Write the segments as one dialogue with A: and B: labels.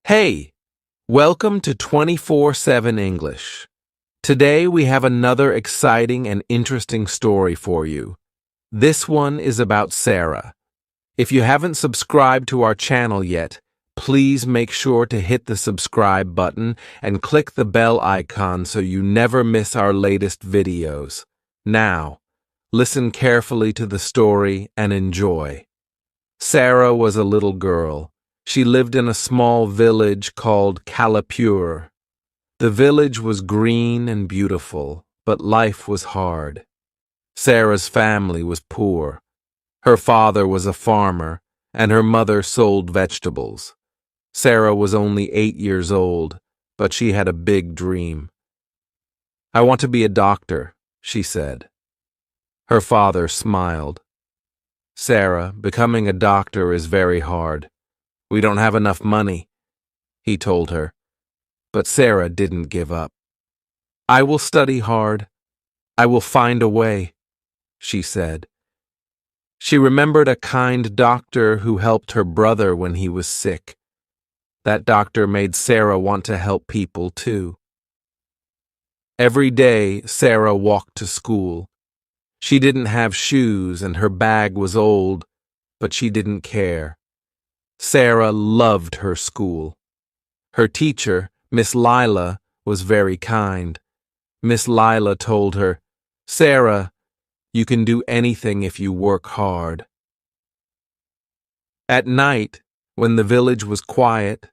A: Hey, welcome to 24/7 English. Today we have another exciting and interesting story for you. This one is about Sarah. If you haven't subscribed to our channel yet, please make sure to hit the subscribe button and click the bell icon so you never miss our latest videos. Now, listen carefully to the story and enjoy. Sarah was a little girl. She lived in a small village called Kalapur. The village was green and beautiful, but life was hard. Sarah's family was poor. Her father was a farmer, and her mother sold vegetables. Sarah was only 8 years old, but she had a big dream. "I want to be a doctor," she said. Her father smiled. "Sarah, becoming a doctor is very hard. We don't have enough money," he told her. But Sarah didn't give up. "I will study hard. I will find a way," she said. She remembered a kind doctor who helped her brother when he was sick. That doctor made Sarah want to help people too. Every day, Sarah walked to school. She didn't have shoes and her bag was old, but she didn't care. Sarah loved her school. Her teacher, Miss Lila, was very kind. Miss Lila told her, "Sarah, you can do anything if you work hard." At night, when the village was quiet,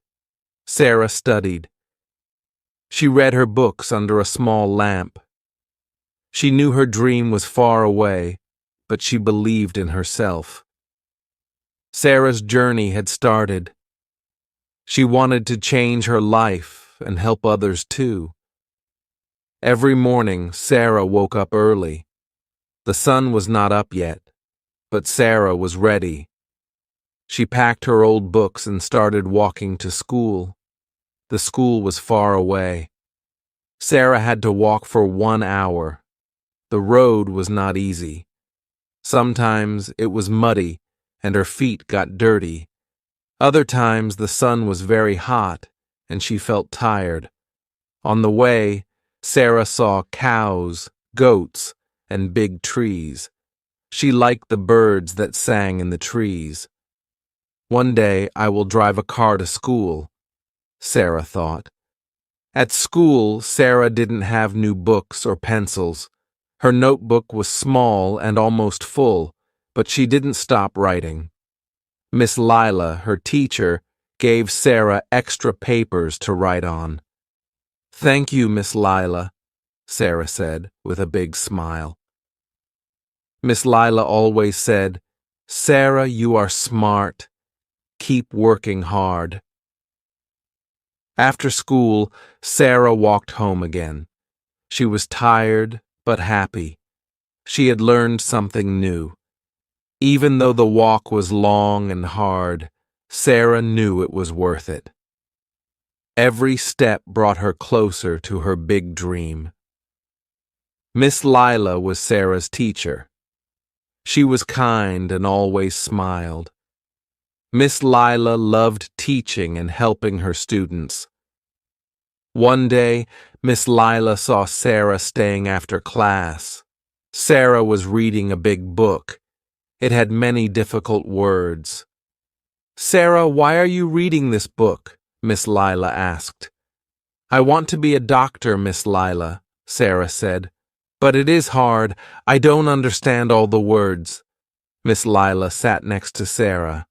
A: Sarah studied. She read her books under a small lamp. She knew her dream was far away, but she believed in herself. Sarah's journey had started. She wanted to change her life and help others too. Every morning, Sarah woke up early. The sun was not up yet, but Sarah was ready. She packed her old books and started walking to school. The school was far away. Sarah had to walk for 1 hour. The road was not easy. Sometimes it was muddy and her feet got dirty. Other times the sun was very hot and she felt tired. On the way, Sarah saw cows, goats, and big trees. She liked the birds that sang in the trees. "One day I will drive a car to school," Sarah thought. At school, Sarah didn't have new books or pencils. Her notebook was small and almost full, but she didn't stop writing. Miss Lila, her teacher, gave Sarah extra papers to write on. "Thank you, Miss Lila," Sarah said with a big smile. Miss Lila always said, "Sarah, you are smart. Keep working hard." After school, Sarah walked home again. She was tired but happy. She had learned something new. Even though the walk was long and hard, Sarah knew it was worth it. Every step brought her closer to her big dream. Miss Lila was Sarah's teacher. She was kind and always smiled. Miss Lila loved teaching and helping her students. One day, Miss Lila saw Sarah staying after class. Sarah was reading a big book. It had many difficult words. "Sarah, why are you reading this book?" Miss Lila asked. "I want to be a doctor, Miss Lila," Sarah said. "But it is hard. I don't understand all the words." Miss Lila sat next to Sarah.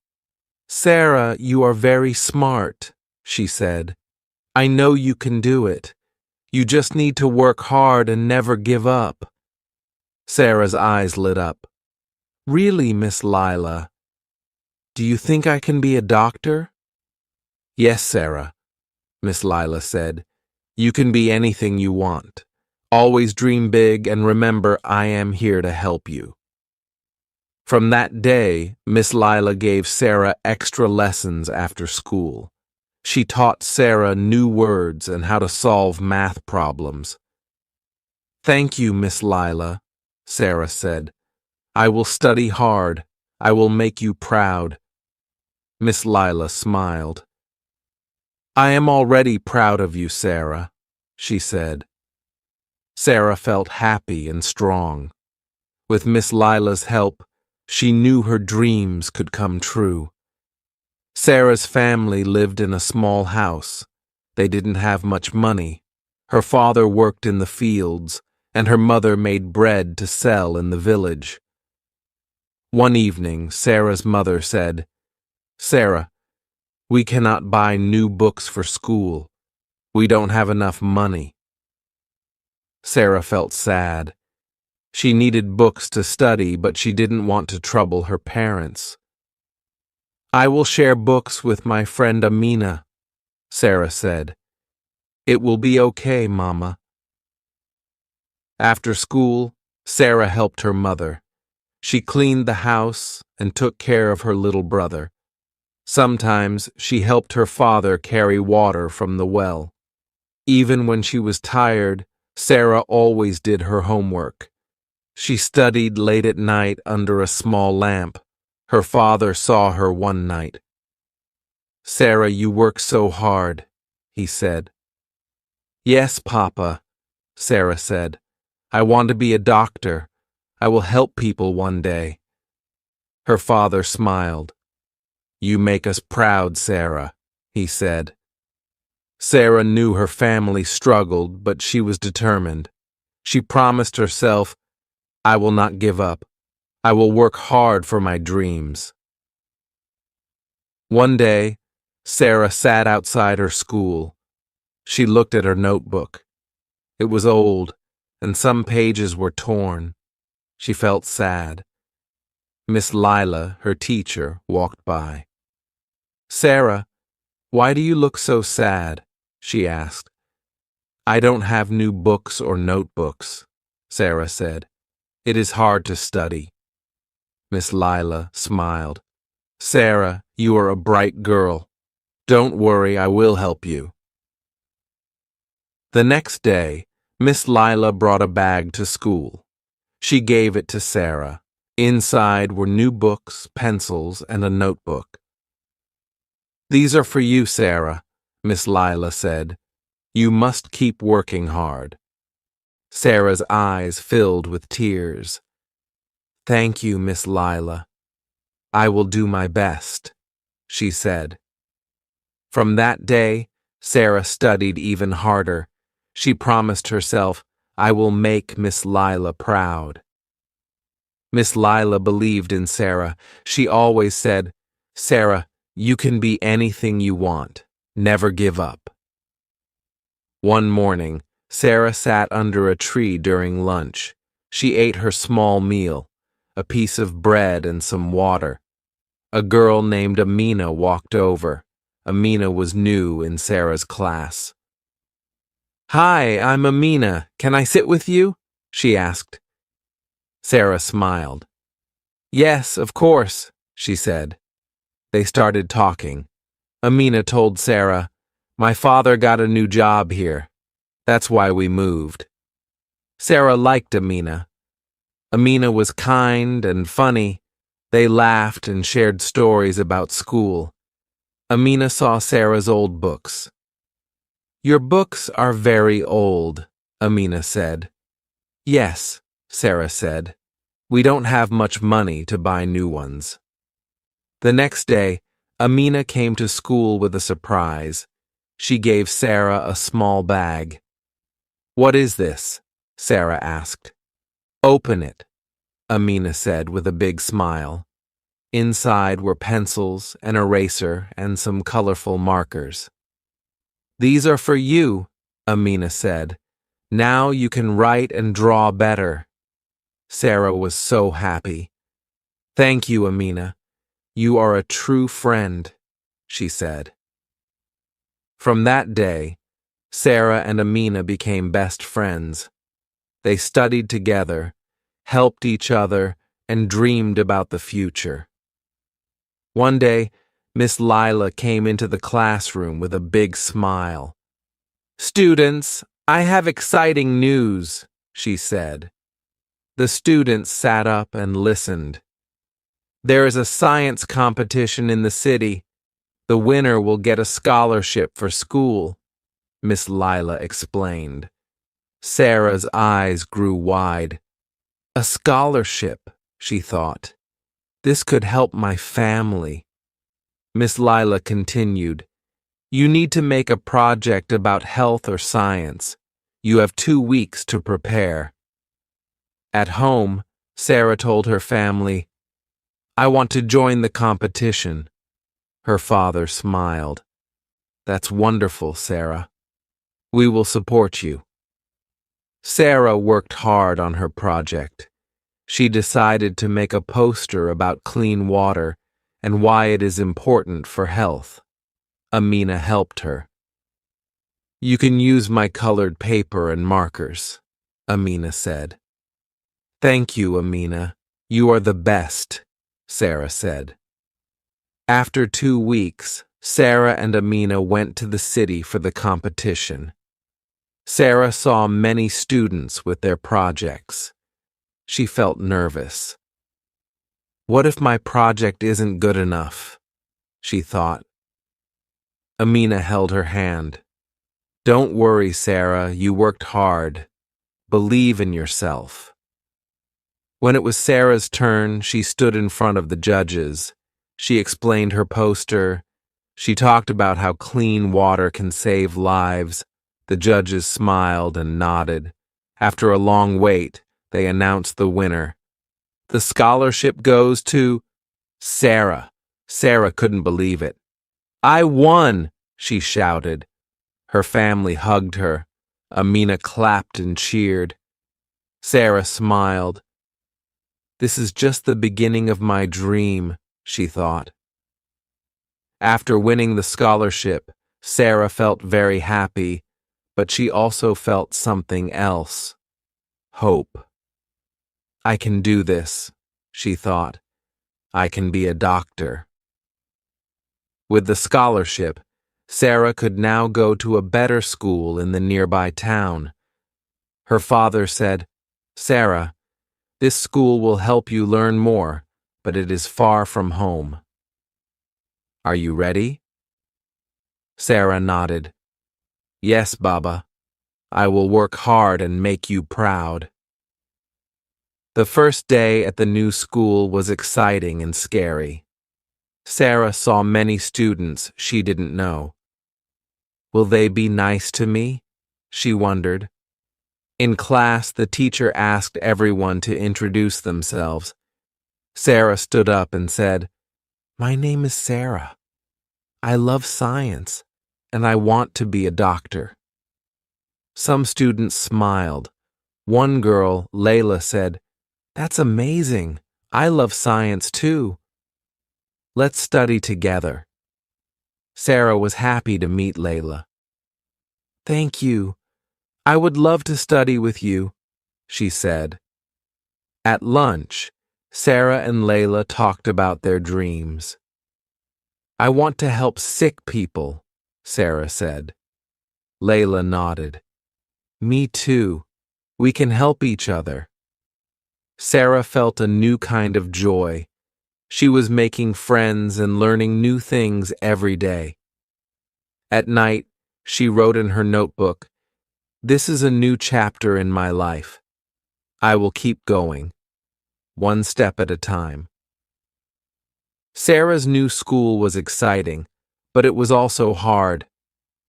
A: "Sarah, you are very smart," she said. "I know you can do it. You just need to work hard and never give up." Sarah's eyes lit up. "Really, Miss Lila? Do you think I can be a doctor?" "Yes, Sarah," Miss Lila said. "You can be anything you want. Always dream big and remember I am here to help you." From that day, Miss Lila gave Sarah extra lessons after school. She taught Sarah new words and how to solve math problems. "Thank you, Miss Lila," Sarah said. "I will study hard. I will make you proud." Miss Lila smiled. I am already proud of you, Sarah, she said. Sarah felt happy and strong. With Miss Lila's help, she knew her dreams could come true. Sarah's family lived in a small house. They didn't have much money. Her father worked in the fields, and her mother made bread to sell in the village. One evening, Sarah's mother said, "Sarah, we cannot buy new books for school. We don't have enough money." Sarah felt sad. She needed books to study, but she didn't want to trouble her parents. "I will share books with my friend Amina," Sarah said. "It will be okay, Mama." After school, Sarah helped her mother. She cleaned the house and took care of her little brother. Sometimes she helped her father carry water from the well. Even when she was tired, Sarah always did her homework. She studied late at night under a small lamp. Her father saw her one night. "Sarah, you work so hard," he said. "Yes, Papa," Sarah said. "I want to be a doctor. I will help people one day." Her father smiled. "You make us proud, Sarah," he said. Sarah knew her family struggled, but she was determined. She promised herself, "I will not give up. I will work hard for my dreams." One day, Sarah sat outside her school. She looked at her notebook. It was old, and some pages were torn. She felt sad. Miss Lila, her teacher, walked by. "Sarah, why do you look so sad?" she asked. "I don't have new books or notebooks," Sarah said. "It is hard to study." Miss Lila smiled. "Sarah, you are a bright girl. Don't worry, I will help you." The next day, Miss Lila brought a bag to school. She gave it to Sarah. Inside were new books, pencils, and a notebook. "These are for you, Sarah," Miss Lila said. "You must keep working hard." Sarah's eyes filled with tears. "Thank you, Miss Lila. I will do my best," she said. From that day, Sarah studied even harder. She promised herself, "I will make Miss Lila proud." Miss Lila believed in Sarah. She always said, "Sarah, you can be anything you want. Never give up." One morning, Sarah sat under a tree during lunch. She ate her small meal, a piece of bread and some water. A girl named Amina walked over. Amina was new in Sarah's class. "Hi, I'm Amina. Can I sit with you?" she asked. Sarah smiled. "Yes, of course," she said. They started talking. Amina told Sarah, "My father got a new job here. That's why we moved." Sarah liked Amina. Amina was kind and funny. They laughed and shared stories about school. Amina saw Sarah's old books. "Your books are very old," Amina said. "Yes," Sarah said. "We don't have much money to buy new ones." The next day, Amina came to school with a surprise. She gave Sarah a small bag. "What is this?" Sarah asked. "Open it," Amina said with a big smile. Inside were pencils, an eraser, and some colorful markers. "These are for you," Amina said. "Now you can write and draw better." Sarah was so happy. "Thank you, Amina. You are a true friend," she said. From that day, Sarah and Amina became best friends. They studied together, helped each other, and dreamed about the future. One day, Miss Lila came into the classroom with a big smile. "Students, I have exciting news," she said. The students sat up and listened. "There is a science competition in the city. The winner will get a scholarship for school, Miss Lila explained. Sarah's eyes grew wide. A scholarship, she thought. This could help my family. Miss Lila continued, You need to make a project about health or science. You have 2 weeks to prepare. At home, Sarah told her family, I want to join the competition. Her father smiled. That's wonderful, Sarah. We will support you. Sarah worked hard on her project. She decided to make a poster about clean water and why it is important for health. Amina helped her. You can use my colored paper and markers, Amina said. Thank you, Amina. You are the best, Sarah said. After 2 weeks, Sarah and Amina went to the city for the competition. Sarah saw many students with their projects. She felt nervous. What if my project isn't good enough? She thought. Amina held her hand. Don't worry, Sarah, you worked hard. Believe in yourself. When it was Sarah's turn, she stood in front of the judges. She explained her poster. She talked about how clean water can save lives. The judges smiled and nodded. After a long wait, they announced the winner. The scholarship goes to Sarah. Sarah couldn't believe it. I won, she shouted. Her family hugged her. Amina clapped and cheered. Sarah smiled. This is just the beginning of my dream, she thought. After winning the scholarship, Sarah felt very happy, but she also felt something else. Hope. I can do this, she thought. I can be a doctor. With the scholarship, Sarah could now go to a better school in the nearby town. Her father said, Sarah, this school will help you learn more, but it is far from home. Are you ready? Sarah nodded. Yes, Baba. I will work hard and make you proud. The first day at the new school was exciting and scary. Sarah saw many students she didn't know. Will they be nice to me? She wondered. In class, the teacher asked everyone to introduce themselves. Sarah stood up and said, My name is Sarah. I love science, and I want to be a doctor. Some students smiled. One girl, Layla, said, That's amazing. I love science too. Let's study together. Sarah was happy to meet Layla. Thank you. I would love to study with you, she said. At lunch, Sarah and Layla talked about their dreams. I want to help sick people, Sarah said. Layla nodded. Me too. We can help each other. Sarah felt a new kind of joy. She was making friends and learning new things every day. At night, she wrote in her notebook, This is a new chapter in my life. I will keep going, one step at a time. Sarah's new school was exciting, but it was also hard.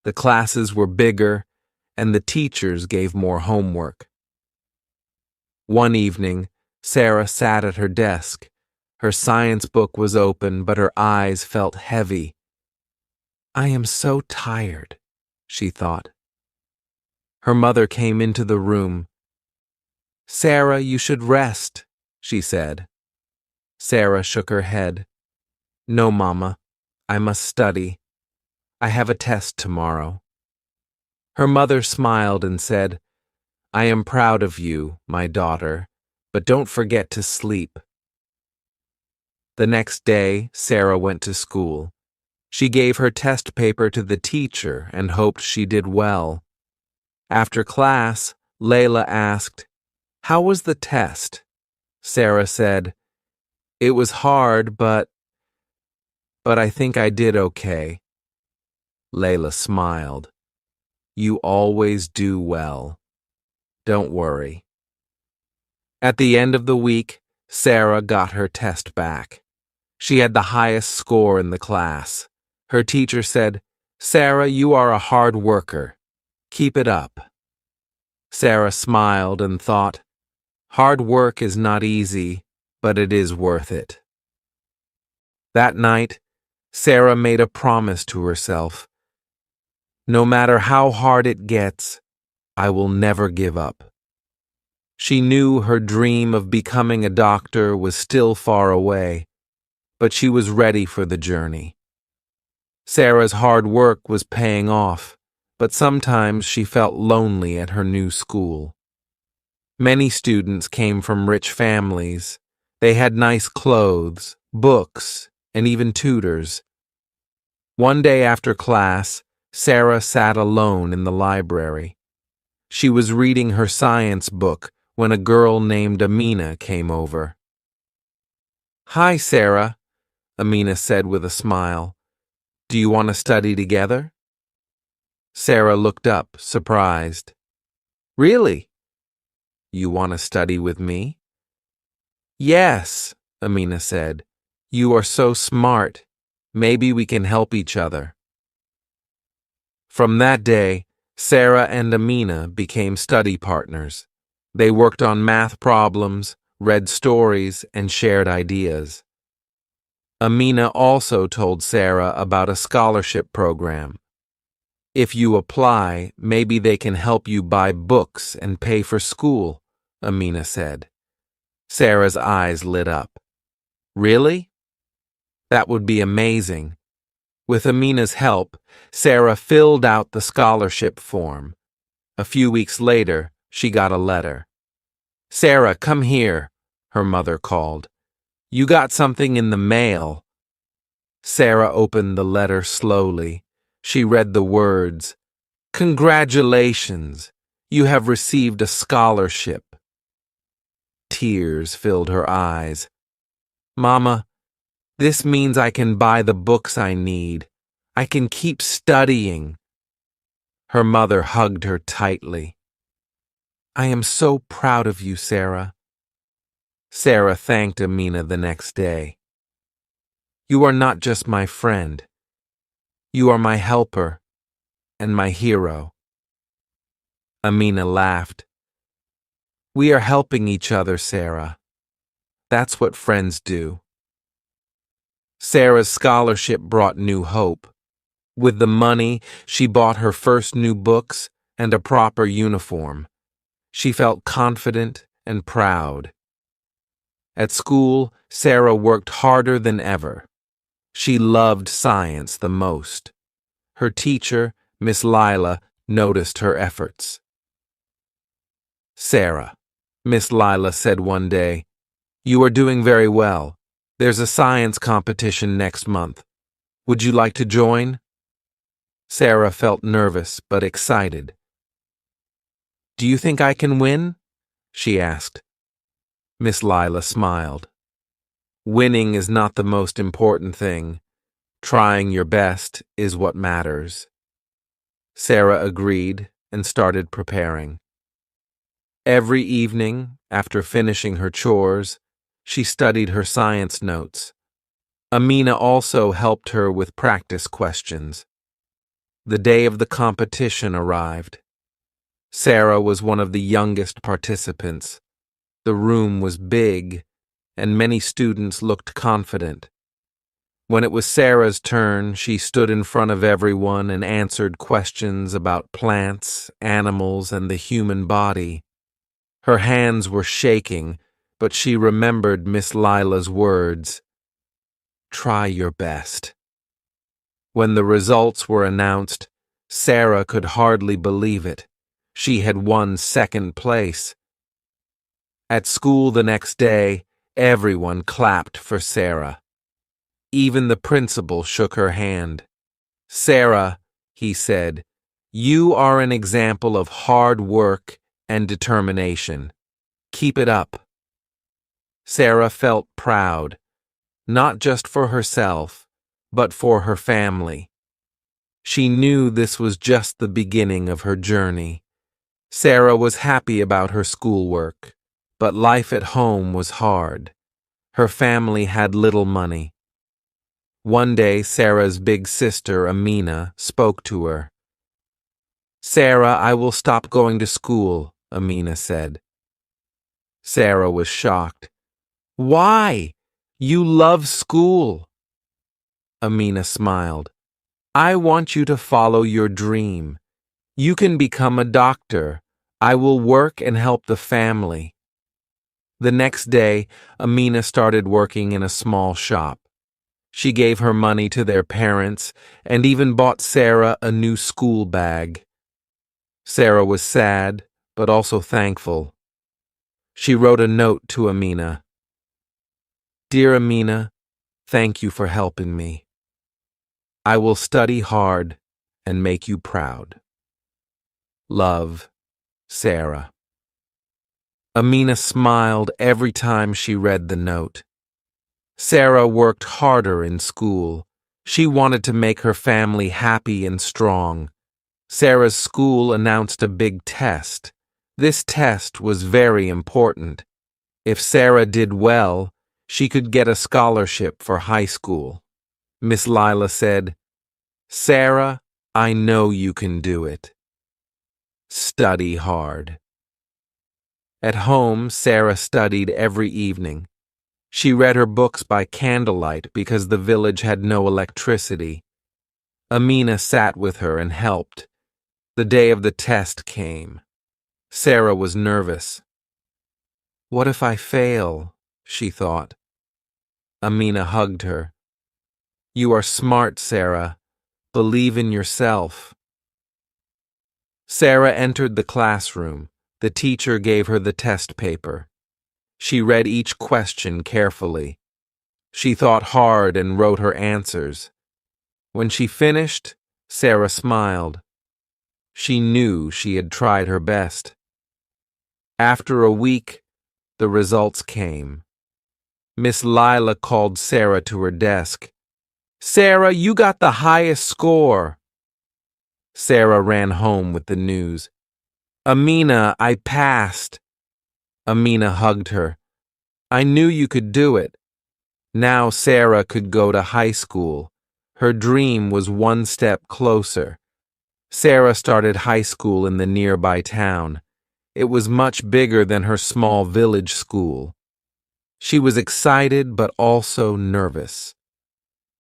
A: The classes were bigger, and the teachers gave more homework. One evening, Sarah sat at her desk. Her science book was open, but her eyes felt heavy. I am so tired, she thought. Her mother came into the room. Sarah, you should rest, she said. Sarah shook her head. No, Mama, I must study. I have a test tomorrow. Her mother smiled and said, I am proud of you, my daughter, but don't forget to sleep. The next day, Sarah went to school. She gave her test paper to the teacher and hoped she did well. After class, Layla asked, How was the test? Sarah said, It was hard, but... but I think I did okay. Layla smiled. You always do well. Don't worry. At the end of the week, Sarah got her test back. She had the highest score in the class. Her teacher said, "Sarah, you are a hard worker. Keep it up." Sarah smiled and thought, hard work is not easy, but it is worth it. That night, Sarah made a promise to herself. No matter how hard it gets, I will never give up. She knew her dream of becoming a doctor was still far away, but she was ready for the journey. Sarah's hard work was paying off, but sometimes she felt lonely at her new school. Many students came from rich families. They had nice clothes, books, and even tutors. One day after class, Sarah sat alone in the library. She was reading her science book when a girl named Amina came over. "Hi, Sarah," Amina said with a smile. "Do you want to study together?" Sarah looked up, surprised. "Really? You want to study with me?" "Yes," Amina said. "You are so smart. Maybe we can help each other." From that day, Sarah and Amina became study partners. They worked on math problems, read stories, and shared ideas. Amina also told Sarah about a scholarship program. "If you apply, maybe they can help you buy books and pay for school," Amina said. Sarah's eyes lit up. "Really? That would be amazing." With Amina's help, Sarah filled out the scholarship form. A few weeks later, she got a letter. "Sarah, come here," her mother called. "You got something in the mail." Sarah opened the letter slowly. She read the words, "Congratulations, you have received a scholarship." Tears filled her eyes. "Mama, this means I can buy the books I need. I can keep studying." Her mother hugged her tightly. "I am so proud of you, Sarah." Sarah thanked Amina the next day. "You are not just my friend. You are my helper and my hero." Amina laughed. "We are helping each other, Sarah. That's what friends do." Sarah's scholarship brought new hope. With the money, she bought her first new books and a proper uniform. She felt confident and proud. At school, Sarah worked harder than ever. She loved science the most. Her teacher, Miss Lila, noticed her efforts. "Sarah," Miss Lila said one day, "you are doing very well. There's a science competition next month. Would you like to join?" Sarah felt nervous but excited. "Do you think I can win?" she asked. Miss Lila smiled. "Winning is not the most important thing. Trying your best is what matters." Sarah agreed and started preparing. Every evening, after finishing her chores, she studied her science notes. Amina also helped her with practice questions. The day of the competition arrived. Sarah was one of the youngest participants. The room was big, and many students looked confident. When it was Sarah's turn, she stood in front of everyone and answered questions about plants, animals, and the human body. Her hands were shaking, but she remembered Miss Lila's words, "Try your best." When the results were announced, Sarah could hardly believe it. She had won second place. At school the next day, everyone clapped for Sarah. Even the principal shook her hand. "Sarah," he said, "you are an example of hard work and determination. Keep it up." Sarah felt proud, not just for herself, but for her family. She knew this was just the beginning of her journey. Sarah was happy about her schoolwork, but life at home was hard. Her family had little money. One day, Sarah's big sister, Amina, spoke to her. "Sarah, I will stop going to school," Amina said. Sarah was shocked. "Why? You love school." Amina smiled. "I want you to follow your dream. You can become a doctor. I will work and help the family." The next day, Amina started working in a small shop. She gave her money to their parents and even bought Sarah a new school bag. Sarah was sad, but also thankful. She wrote a note to Amina. "Dear Amina, thank you for helping me. I will study hard and make you proud. Love, Sarah." Amina smiled every time she read the note. Sarah worked harder in school. She wanted to make her family happy and strong. Sarah's school announced a big test. This test was very important. If Sarah did well, she could get a scholarship for high school. Miss Lila said, "Sarah, I know you can do it. Study hard." At home, Sarah studied every evening. She read her books by candlelight because the village had no electricity. Amina sat with her and helped. The day of the test came. Sarah was nervous. "What if I fail?" she thought. Amina hugged her. "You are smart, Sarah. Believe in yourself." Sarah entered the classroom. The teacher gave her the test paper. She read each question carefully. She thought hard and wrote her answers. When she finished, Sarah smiled. She knew she had tried her best. After a week, the results came. Miss Lila called Sarah to her desk. "Sarah, you got the highest score." Sarah ran home with the news. "Amina, I passed." Amina hugged her. "I knew you could do it." Now Sarah could go to high school. Her dream was one step closer. Sarah started high school in the nearby town. It was much bigger than her small village school. She was excited but also nervous.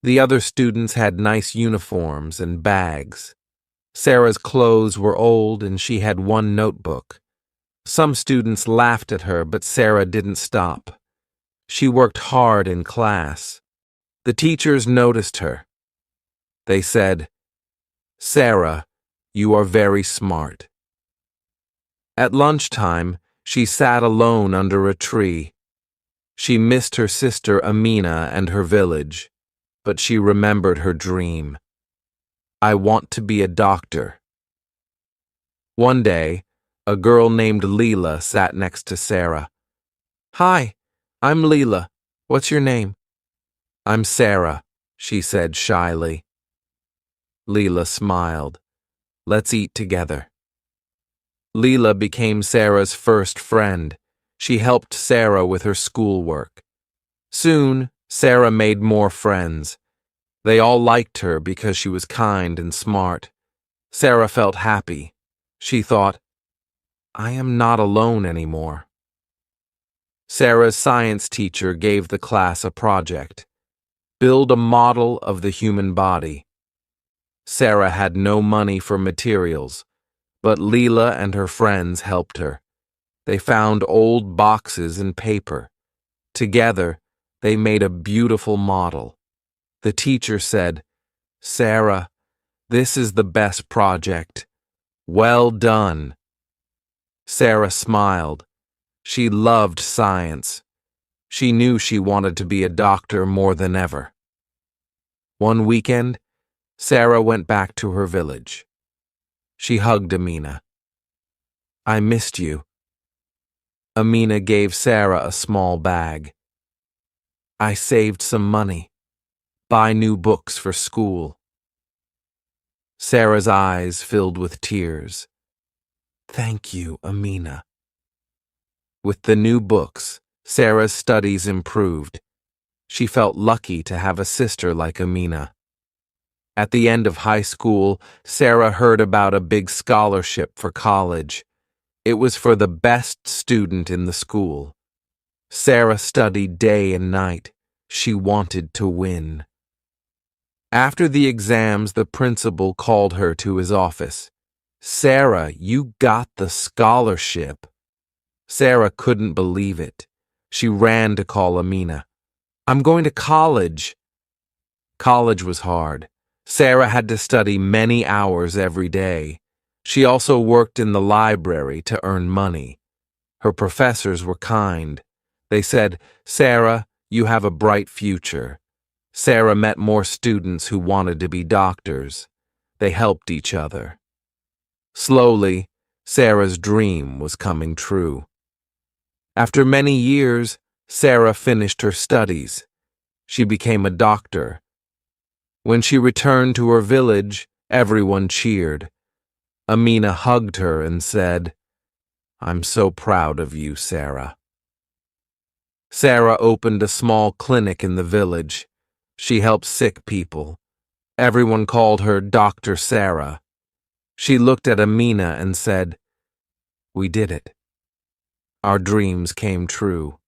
A: The other students had nice uniforms and bags. Sarah's clothes were old and she had one notebook. Some students laughed at her, but Sarah didn't stop. She worked hard in class. The teachers noticed her. They said, "Sarah, you are very smart." At lunchtime, she sat alone under a tree. She missed her sister Amina and her village, but she remembered her dream. "I want to be a doctor." One day, a girl named Leela sat next to Sarah. "Hi, I'm Leela. What's your name?" "I'm Sarah," she said shyly. Leela smiled. "Let's eat together." Leela became Sarah's first friend. She helped Sarah with her schoolwork. Soon, Sarah made more friends. They all liked her because she was kind and smart. Sarah felt happy. She thought, "I am not alone anymore." Sarah's science teacher gave the class a project. Build a model of the human body. Sarah had no money for materials, but Leela and her friends helped her. They found old boxes and paper. Together, they made a beautiful model. The teacher said, "Sarah, this is the best project. Well done." Sarah smiled. She loved science. She knew she wanted to be a doctor more than ever. One weekend, Sarah went back to her village. She hugged Amina. "I missed you." Amina gave Sarah a small bag. "I saved some money. buy new books for school. Sarah's eyes filled with tears. Thank you, Amina. With the new books, Sarah's studies improved. She felt lucky to have a sister like Amina. At the end of high school, Sarah heard about a big scholarship for college. It was for the best student in the school. Sarah studied day and night. She wanted to win. After the exams, the principal called her to his office. Sarah, you got the scholarship. Sarah couldn't believe it. She ran to call Amina. I'm going to college. College was hard. Sarah had to study many hours every day. She also worked in the library to earn money. Her professors were kind. They said, Sarah, you have a bright future. Sarah met more students who wanted to be doctors. They helped each other. Slowly, Sarah's dream was coming true. After many years, Sarah finished her studies. She became a doctor. When she returned to her village, everyone cheered. Amina hugged her and said, I'm so proud of you, Sarah. Sarah opened a small clinic in the village. She helped sick people. Everyone called her Dr. Sarah. She looked at Amina and said, We did it. Our dreams came true.